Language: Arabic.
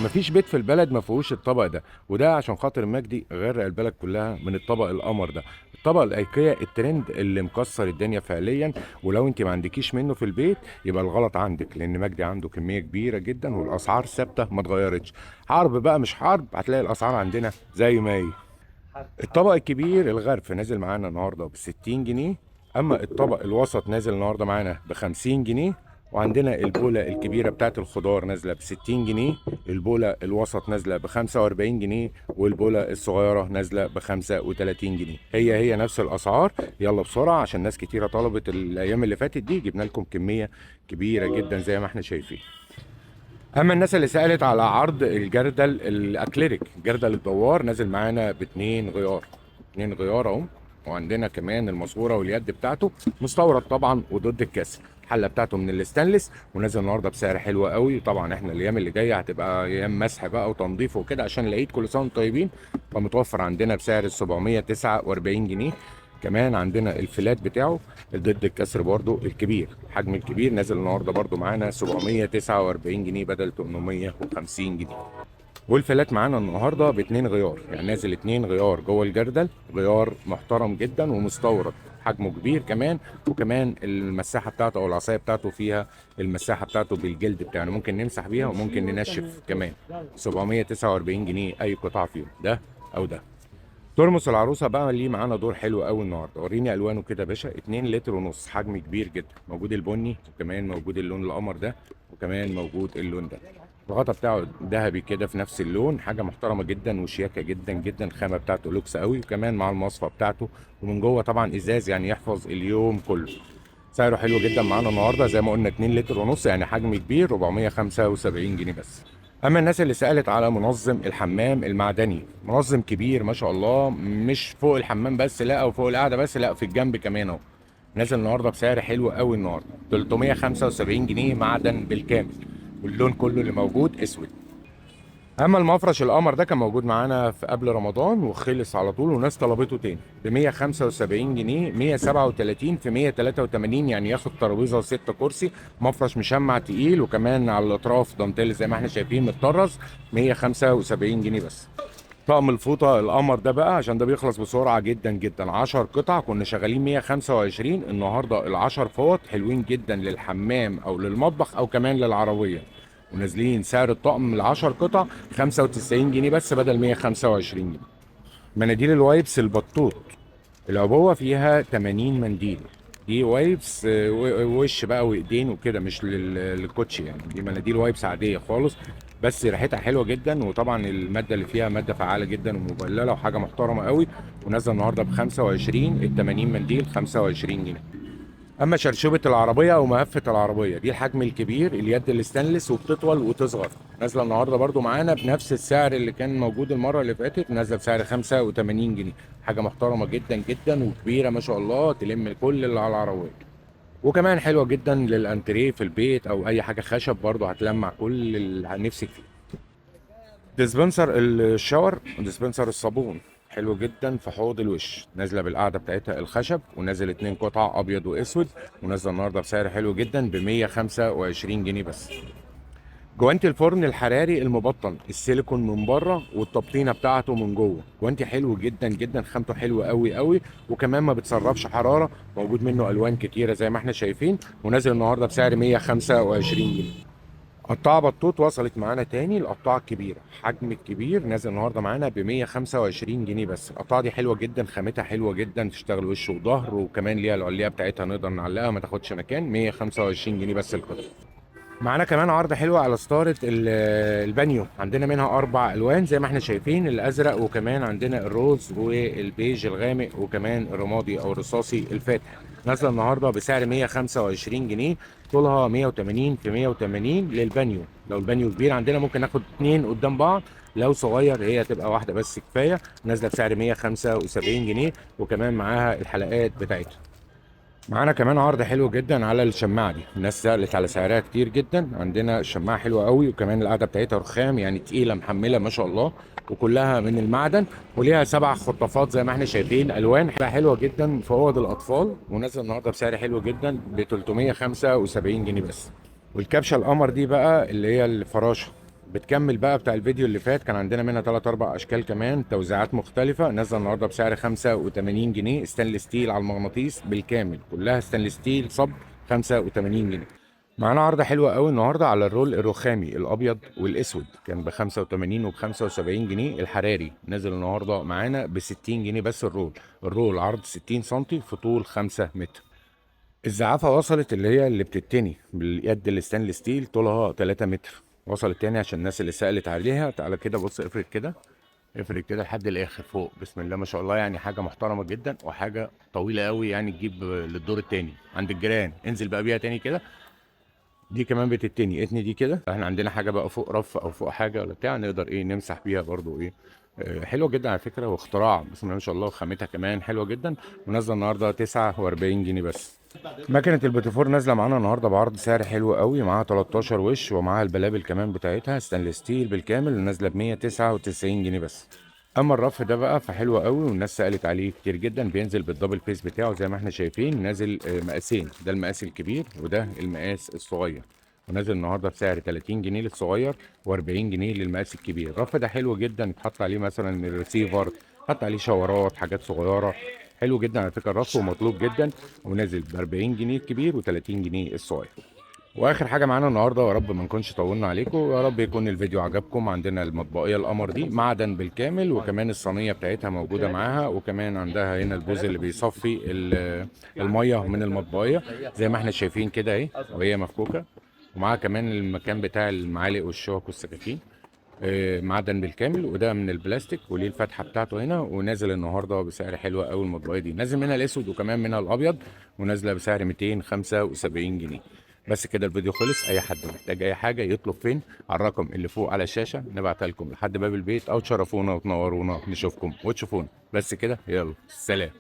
مفيش بيت في البلد ما فيهوش الطبق ده، وده عشان خاطر مجدي غرق البلد كلها من الطبق القمر ده. الطبق الايكيا الترند اللي مكسر الدنيا فعليا، ولو انت ما عندكيش منه في البيت يبقى الغلط عندك، لان مجدي عنده كميه كبيره جدا والاسعار ثابته ما اتغيرتش. حرب بقى مش حرب، هتلاقي الاسعار عندنا زي ما هي. الطبق الكبير الغرف نازل معانا النهارده ب 60 جنيه، اما الطبق الوسط نازل النهارده معانا ب 50 جنيه. وعندنا البوله الكبيره بتاعت الخضار نازله ب 60 جنيه، البوله الوسط نازله ب 45 جنيه، والبوله الصغيره نازله ب 35 جنيه. هي نفس الاسعار. يلا بسرعه عشان ناس كتيره طلبت الايام اللي فاتت دي، جبنا لكم كميه كبيره جدا زي ما احنا شايفين. اما الناس اللي سالت على عرض الجردل الاكليريك، الجردل الدوار نازل معانا باتنين غيار، اتنين غيار اهو. وعندنا كمان الماسوره واليد بتاعته مستورد طبعا وضد الكسر. الحله بتاعته من الاستانلس ونازل النهارده بسعر حلو قوي. طبعا احنا الايام اللي جايه هتبقى ايام مسح بقى وتنظيف وكده عشان العيد، كل سنه وانتم طيبين. فمتوفر عندنا بسعر 749 جنيه. كمان عندنا الفلات بتاعه ضد الكسر برضو الكبير، الحجم الكبير نازل النهارده برضو معانا 749 جنيه بدل 850 جنيه. والفلات معانا النهارده باتنين غيار، يعني نازل اتنين غيار جوه الجردل، غيار محترم جدا ومستورد، حجمه كبير كمان. وكمان المساحه بتاعته او العصايه بتاعته فيها المساحه بتاعته بالجلد بتاعنا، ممكن نمسح بيها وممكن ننشف كمان. 749 جنيه اي قطعه فيهم، ده او ده. ترمس العروسه بقى ليه معانا دور حلو قوي النهارده. وريني الوانه كده يا باشا. 2 لتر ونص، حجم كبير جدا. موجود البني وكمان موجود اللون القمر ده وكمان موجود اللون ده. الغطا بتاعه ذهبي كده في نفس اللون، حاجه محترمه جدا وشياكه جدا جدا. الخامه بتاعته لوكس قوي وكمان مع المصفى بتاعته. ومن جوه طبعا ازاز يعني يحفظ اليوم كله. سعره حلو جدا معانا النهارده زي ما قلنا 2 لتر ونص، يعني حجم كبير، 475 جنيه بس. اما الناس اللي سالت على منظم الحمام المعدني، منظم كبير ما شاء الله، مش فوق الحمام بس لا، او فوق القعده بس لا، في الجنب كمان اهو. نازل النهارده بسعر حلو قوي النهارده، 375 جنيه معدن بالكامل، واللون كله اللي موجود اسود. اما المفرش القمر ده كان موجود معانا في قبل رمضان وخلص على طول، والناس طلبته تاني ب 175 جنيه، 137 في 183، يعني ياخد ترابيزه وست كرسي. مفرش مشمع تقيل وكمان على الاطراف دانتيل زي ما احنا شايفين متطرز، 175 جنيه بس. طقم الفوطه القمر ده بقى عشان ده بيخلص بسرعه جدا جدا، 10 قطع كنا شغالين 125، النهارده ال 10 فوط حلوين جدا للحمام او للمطبخ او كمان للعربيه. ونازلين سعر الطقم ال 10 قطع 95 جنيه بس بدل 125 جنيه. مناديل الوايبس البطوط، العبوه فيها 80 منديل. دي وايبس وش بقى وايدين وكده، مش للكوتشي يعني. دي مناديل وايبس عاديه خالص، بس ريحتها حلوه جدا. وطبعا الماده اللي فيها ماده فعاله جدا ومبلله وحاجه محترمه قوي. ونازله النهارده ب 25، ال 80 منديل 25 جنيه. اما شرشوبه العربيه او مهفه العربيه دي الحجم الكبير، اليد الستانلس وبتطول وتصغر، نازله النهارده برضو معانا بنفس السعر اللي كان موجود المره اللي فاتت، نازله بسعر 85 جنيه. حاجه محترمه جدا جدا وكبيره ما شاء الله، تلم كل اللي على العربيه. وكمان حلوه جدا للانتريه في البيت او اي حاجه خشب، برضو هتلمع كل اللي نفسك فيه. ديسبنسر الشاور وديسبنسر الصابون حلو جدا في حوض الوش، نازله بالقاعده بتاعتها الخشب، ونازل اتنين قطع ابيض واسود، ونازله النهارده بسعر حلو جدا ب 125 جنيه بس. جوانتي الفرن الحراري المبطن السيليكون من بره والتبطينه بتاعته من جوه، جوانتي حلو جدا جدا، خامته حلوه قوي قوي، وكمان ما بتسربش حراره. موجود منه الوان كتيره زي ما احنا شايفين، ونازل النهارده بسعر 125 جنيه. قطاعة بطوط وصلت معانا تاني، القطاعة الكبيرة حجم الكبير نازل النهارده معانا ب 125 جنيه بس. القطاعة دي حلوة جدا، خامتها حلوة جدا، تشتغل وش وظهر، وكمان ليها العلية بتاعتها نقدر نعلقها ما تاخدش مكان، 125 جنيه بس القطعة. معانا كمان عرض حلو على ستارة البانيو، عندنا منها اربع الوان زي ما احنا شايفين، الازرق وكمان عندنا الروز والبيج الغامق وكمان الرمادي او الرصاصي الفاتح. نازله النهارده بسعر 125 جنيه، طولها 180 في 180 للبانيو. لو البانيو كبير عندنا ممكن ناخد اتنين قدام بعض، لو صغير هي هتبقى واحده بس كفايه. نازله بسعر 175 جنيه، وكمان معاها الحلقات بتاعتها. معانا كمان عرض حلو جدا على الشماعه دي، الناس سالت على سعرها كتير جدا. عندنا الشماعه حلوه قوي وكمان القاعده بتاعتها رخام، يعني تقيله محمله ما شاء الله، وكلها من المعدن، وليها سبع خطافات زي ما احنا شايفين، الوان حلوه جدا في اوض الاطفال، ونازل النهارده بسعر حلو جدا ب 375 جنيه بس. والكبشه القمر دي بقى اللي هي الفراشه، بتكمل بقى بتاع الفيديو اللي فات، كان عندنا منها 3 4 اشكال كمان توزيعات مختلفه، نازله النهارده بسعر 85 جنيه، ستانلس ستيل على المغناطيس بالكامل، كلها ستانلس ستيل صب 85 جنيه. معانا عرضه حلوه قوي النهارده على الرول الرخامي الابيض والاسود، كان ب 85 وب 75 جنيه، الحراري نازل النهارده معانا ب 60 جنيه بس. الرول عرض 60 سم في طول 5 متر. الزعافة وصلت اللي هي اللي بتتني باليد الستانلس ستيل، طولها 3 متر، وصلت تاني عشان الناس اللي سألت عليها. تعالى كده بص، افرد كده، افرد كده لحد الاخر فوق، بسم الله ما شاء الله، يعني حاجة محترمة جدا وحاجة طويلة قوي، يعني تجيب للدور التاني عند الجيران. انزل بقى بيها تاني كده. دي كمان بتتني، اتني دي كده. احنا عندنا حاجة بقى فوق رف او فوق حاجة ولا بتاع، نقدر ايه نمسح بيها برضو ايه. حلوة جدا على فكرة، واختراع بسم الله ما شاء الله، وخامتها كمان حلوة جدا. ونازلة النهاردة 49 جنيه بس. مكنة البيتيفور نازلة معانا النهاردة بعرض سعر حلو قوي، معاها 13 وش ومعاها البلابل كمان بتاعتها ستانلس ستيل بالكامل، نازلة ب 199 جنيه بس. اما الرف ده بقى فحلو قوي، والناس سألت عليه كتير جدا، بينزل بالدبل فيس بتاعه زي ما احنا شايفين، نازل مقاسين، ده المقاس الكبير وده المقاس الصغير، ونازل النهارده بسعر 30 جنيه للصغير و40 جنيه للمقاس الكبير. الرف ده حلو جدا، يتحط عليه مثلا الريسيفر، يتحط عليه شاورات، حاجات صغيره. حلو جدا على فكره الرف، ومطلوب جدا، ونازل ب 40 جنيه الكبير و30 جنيه الصغير. واخر حاجه معانا النهارده، يا رب ما نكونش طولنا عليكم، يا رب يكون الفيديو عجبكم. عندنا المطبقيه القمر دي معدن بالكامل، وكمان الصينيه بتاعتها موجوده معاها، وكمان عندها هنا البوز اللي بيصفي الميه من المطبقيه زي ما احنا شايفين كده اهي، وهي مفكوكه. ومعاها كمان المكان بتاع المعالق والشوك والسكاكين، معدن بالكامل، وده من البلاستيك وليه الفتحه بتاعته هنا. ونازل النهارده بسعر حلو قوي، المطبقيه دي نازل منها الاسود وكمان منها الابيض، ونازله بسعر 275 جنيه بس. كده الفيديو خلص. اي حد محتاج اي حاجه يطلب فين، على الرقم اللي فوق على الشاشه، نبعتها لكم لحد باب البيت، او تشرفونا وتنورونا نشوفكم وتشوفونا. بس كده، يلا سلام.